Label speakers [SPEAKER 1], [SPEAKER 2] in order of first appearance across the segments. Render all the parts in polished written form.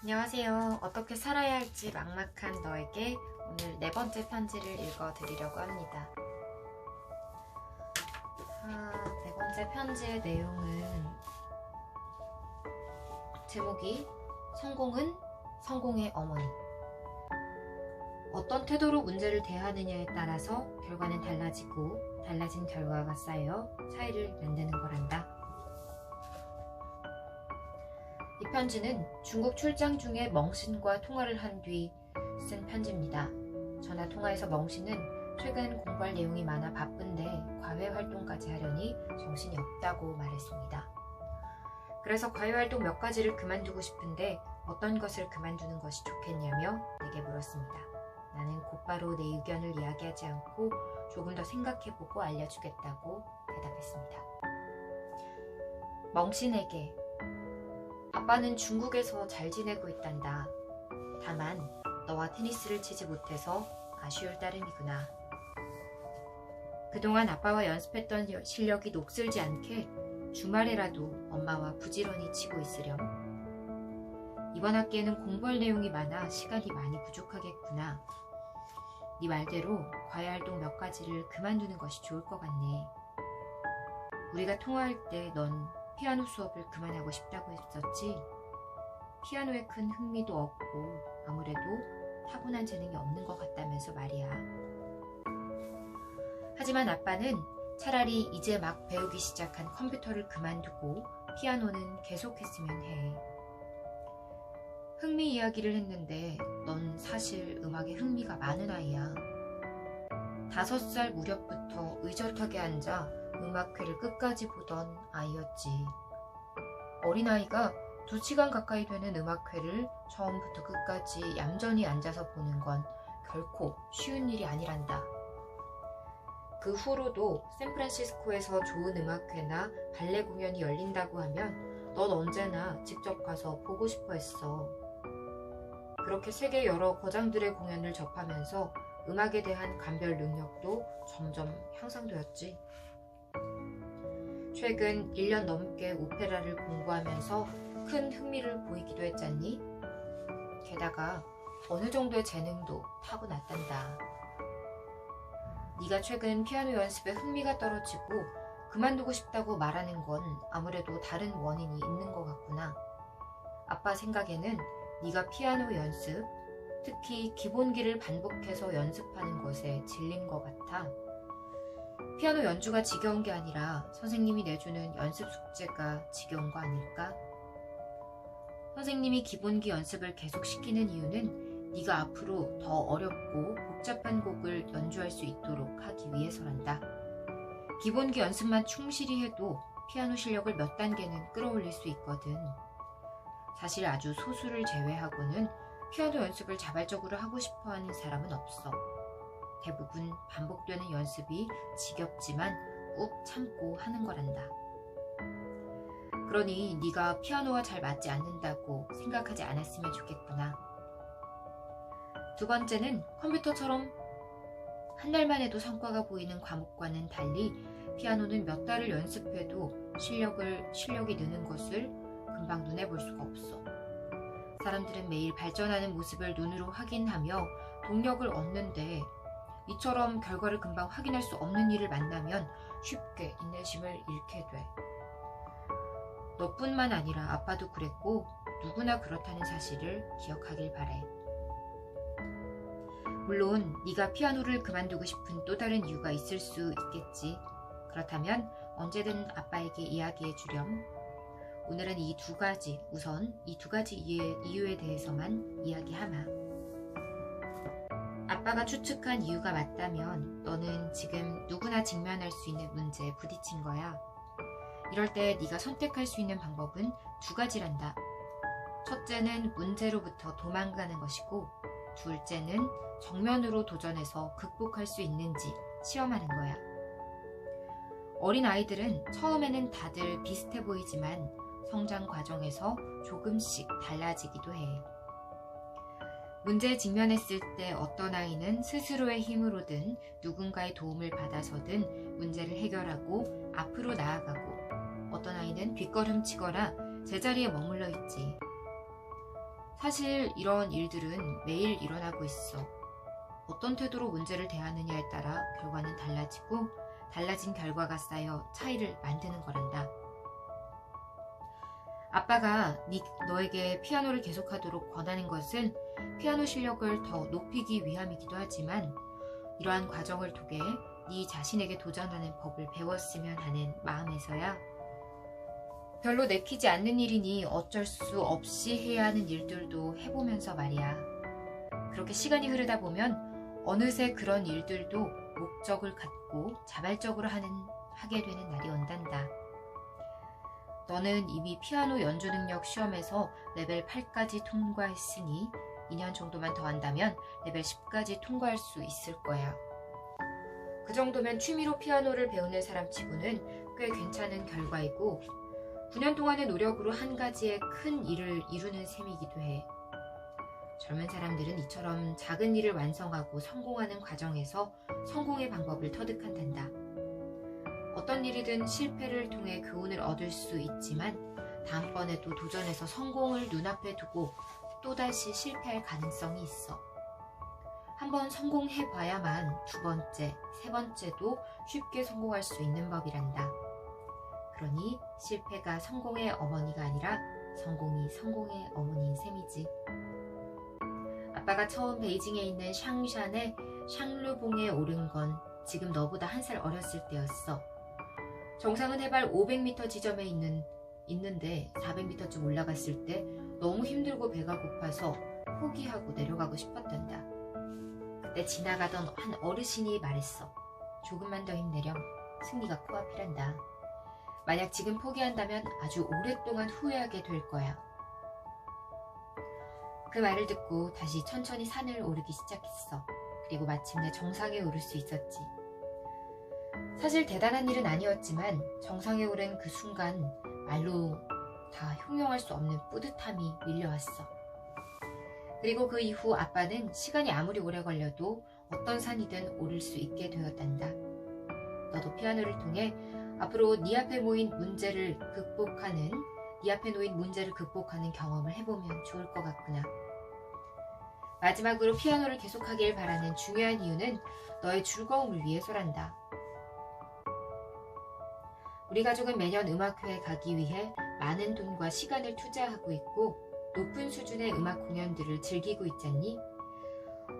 [SPEAKER 1] 안녕하세요. 어떻게 살아야 할지 막막한 너에게 오늘 네 번째 편지를 읽어드리려고 합니다. 네 번째 편지의 내용은 제목이 성공은 성공의 어머니. 어떤 태도로 문제를 대하느냐에 따라서 결과는 달라지고 달라진 결과가 쌓여 사이를 만드는 거란다. 이 편지는 중국 출장 중에 멍신과 통화를 한 뒤 쓴 편지입니다. 전화 통화에서 멍신은 최근 공부할 내용이 많아 바쁜데 과외 활동까지 하려니 정신이 없다고 말했습니다. 그래서 과외 활동 몇 가지를 그만두고 싶은데 어떤 것을 그만두는 것이 좋겠냐며 내게 물었습니다. 나는 곧바로 내 의견을 이야기하지 않고 조금 더 생각해보고 알려주겠다고 대답했습니다. 멍신에게 아빠는 중국에서 잘 지내고 있단다. 다만 너와 테니스를 치지 못해서 아쉬울 따름이구나. 그동안 아빠와 연습했던 실력이 녹슬지 않게 주말에라도 엄마와 부지런히 치고 있으렴. 이번 학기에는 공부할 내용이 많아 시간이 많이 부족하겠구나. 네 말대로 과외 활동 몇 가지를 그만두는 것이 좋을 것 같네. 우리가 통화할 때 넌 피아노 수업을 그만하고 싶다고 했었지? 피아노에 큰 흥미도 없고 아무래도 타고난 재능이 없는 것 같다면서 말이야. 하지만 아빠는 차라리 이제 막 배우기 시작한 컴퓨터를 그만두고 피아노는 계속했으면 해. 흥미 이야기를 했는데 넌 사실 음악에 흥미가 많은 아이야. 5살 무렵부터 의젓하게 앉아 음악회를 끝까지 보던 아이였지. 어린아이가 2시간 가까이 되는 음악회를 처음부터 끝까지 얌전히 앉아서 보는 건 결코 쉬운 일이 아니란다. 그 후로도 샌프란시스코에서 좋은 음악회나 발레 공연이 열린다고 하면 넌 언제나 직접 가서 보고 싶어 했어. 그렇게 세계 여러 거장들의 공연을 접하면서 음악에 대한 감별 능력도 점점 향상되었지. 최근 1년 넘게 오페라를 공부하면서 큰 흥미를 보이기도 했잖니? 게다가 어느 정도의 재능도 타고났단다. 네가 최근 피아노 연습에 흥미가 떨어지고 그만두고 싶다고 말하는 건 아무래도 다른 원인이 있는 것 같구나. 아빠 생각에는 네가 피아노 연습, 특히 기본기를 반복해서 연습하는 것에 질린 것 같아. 피아노 연주가 지겨운 게 아니라 선생님이 내주는 연습 숙제가 지겨운 거 아닐까? 선생님이 기본기 연습을 계속 시키는 이유는 네가 앞으로 더 어렵고 복잡한 곡을 연주할 수 있도록 하기 위해서란다. 기본기 연습만 충실히 해도 피아노 실력을 몇 단계는 끌어올릴 수 있거든. 사실 아주 소수를 제외하고는 피아노 연습을 자발적으로 하고 싶어하는 사람은 없어. 대부분 반복되는 연습이 지겹지만 꾹 참고 하는 거란다. 그러니 네가 피아노와 잘 맞지 않는다고 생각하지 않았으면 좋겠구나. 두 번째는 컴퓨터처럼 한 달만 해도 성과가 보이는 과목과는 달리 피아노는 몇 달을 연습해도 실력이 느는 것을 금방 눈에 볼 수가 없어. 사람들은 매일 발전하는 모습을 눈으로 확인하며 동력을 얻는데 이처럼 결과를 금방 확인할 수 없는 일을 만나면 쉽게 인내심을 잃게 돼. 너뿐만 아니라 아빠도 그랬고 누구나 그렇다는 사실을 기억하길 바래. 물론 네가 피아노를 그만두고 싶은 또 다른 이유가 있을 수 있겠지. 그렇다면 언제든 아빠에게 이야기해 주렴. 오늘은 우선 이 두 가지 이유에 대해서만 이야기하마. 아빠가 추측한 이유가 맞다면 너는 지금 누구나 직면할 수 있는 문제에 부딪힌 거야. 이럴 때 네가 선택할 수 있는 방법은 2가지란다. 첫째는 문제로부터 도망가는 것이고 둘째는 정면으로 도전해서 극복할 수 있는지 시험하는 거야. 어린 아이들은 처음에는 다들 비슷해 보이지만 성장 과정에서 조금씩 달라지기도 해. 문제에 직면했을 때 어떤 아이는 스스로의 힘으로든 누군가의 도움을 받아서든 문제를 해결하고 앞으로 나아가고 어떤 아이는 뒷걸음치거나 제자리에 머물러 있지. 사실 이런 일들은 매일 일어나고 있어. 어떤 태도로 문제를 대하느냐에 따라 결과는 달라지고 달라진 결과가 쌓여 차이를 만드는 거란다. 아빠가 너에게 피아노를 계속하도록 권하는 것은 피아노 실력을 더 높이기 위함이기도 하지만 이러한 과정을 통해 네 자신에게 도전하는 법을 배웠으면 하는 마음에서야. 별로 내키지 않는 일이니 어쩔 수 없이 해야 하는 일들도 해보면서 말이야. 그렇게 시간이 흐르다 보면 어느새 그런 일들도 목적을 갖고 자발적으로 하게 되는 날이 온단다. 너는 이미 피아노 연주 능력 시험에서 레벨 8까지 통과했으니 2년 정도만 더 한다면 레벨 10까지 통과할 수 있을 거야. 그 정도면 취미로 피아노를 배우는 사람 치고는 꽤 괜찮은 결과이고 9년 동안의 노력으로 한 가지의 큰 일을 이루는 셈이기도 해. 젊은 사람들은 이처럼 작은 일을 완성하고 성공하는 과정에서 성공의 방법을 터득한단다. 어떤 일이든 실패를 통해 교훈을 얻을 수 있지만 다음번에도 도전해서 성공을 눈앞에 두고 또다시 실패할 가능성이 있어. 한번 성공해봐야만 두 번째, 세 번째도 쉽게 성공할 수 있는 법이란다. 그러니 실패가 성공의 어머니가 아니라 성공이 성공의 어머니인 셈이지. 아빠가 처음 베이징에 있는 샹샨의 샹르봉에 오른 건 지금 너보다 한 살 어렸을 때였어. 정상은 해발 500m 지점에 있는데 400m쯤 올라갔을 때 너무 힘들고 배가 고파서 포기하고 내려가고 싶었단다. 그때 지나가던 한 어르신이 말했어. 조금만 더 힘내렴. 승리가 코앞이란다. 만약 지금 포기한다면 아주 오랫동안 후회하게 될 거야. 그 말을 듣고 다시 천천히 산을 오르기 시작했어. 그리고 마침내 정상에 오를 수 있었지. 사실 대단한 일은 아니었지만 정상에 오른 그 순간 말로 다 형용할 수 없는 뿌듯함이 밀려왔어. 그리고 그 이후 아빠는 시간이 아무리 오래 걸려도 어떤 산이든 오를 수 있게 되었단다. 너도 피아노를 통해 앞으로 네 앞에 놓인 문제를 극복하는 경험을 해보면 좋을 것 같구나. 마지막으로 피아노를 계속하길 바라는 중요한 이유는 너의 즐거움을 위해서란다. 우리 가족은 매년 음악회에 가기 위해 많은 돈과 시간을 투자하고 있고 높은 수준의 음악 공연들을 즐기고 있잖니?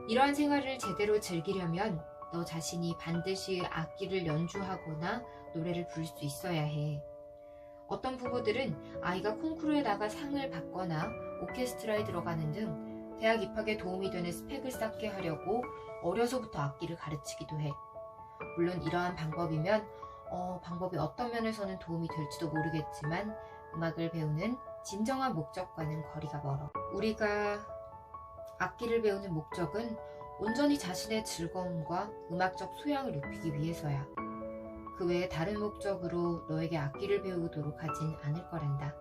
[SPEAKER 1] 이러한 생활을 제대로 즐기려면 너 자신이 반드시 악기를 연주하거나 노래를 부를 수 있어야 해. 어떤 부모들은 아이가 콩쿠르에 나가 상을 받거나 오케스트라에 들어가는 등 대학 입학에 도움이 되는 스펙을 쌓게 하려고 어려서부터 악기를 가르치기도 해. 물론 이러한 방법이면 방법이 어떤 면에서는 도움이 될지도 모르겠지만 음악을 배우는 진정한 목적과는 거리가 멀어. 우리가 악기를 배우는 목적은 온전히 자신의 즐거움과 음악적 소양을 높이기 위해서야. 그 외에 다른 목적으로 너에게 악기를 배우도록 하진 않을 거란다.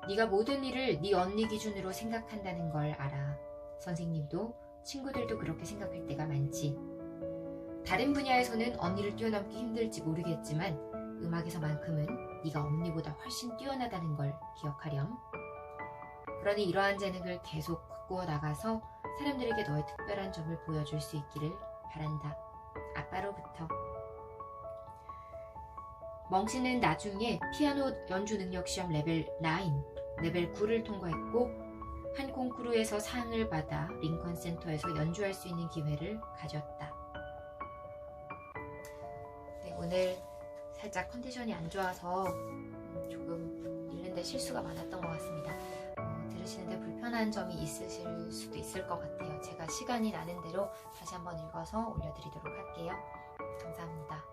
[SPEAKER 1] 네가 모든 일을 네 언니 기준으로 생각한다는 걸 알아. 선생님도 친구들도 그렇게 생각할 때가 많지. 다른 분야에서는 언니를 뛰어넘기 힘들지 모르겠지만 음악에서만큼은 네가 언니보다 훨씬 뛰어나다는 걸 기억하렴. 그러니 이러한 재능을 계속 바꾸어 나가서 사람들에게 너의 특별한 점을 보여줄 수 있기를 바란다. 아빠로부터. 멍씨는 나중에 피아노 연주 능력 시험 레벨 9, 레벨 9를 통과했고 한 콩쿠르에서 상을 받아 링컨 센터에서 연주할 수 있는 기회를 가졌다. 네, 오늘 살짝 컨디션이 안 좋아서 조금 읽는데 실수가 많았던 것 같습니다. 들으시는데 불편한 점이 있으실 수도 있을 것 같아요. 제가 시간이 나는 대로 다시 한번 읽어서 올려드리도록 할게요. 감사합니다.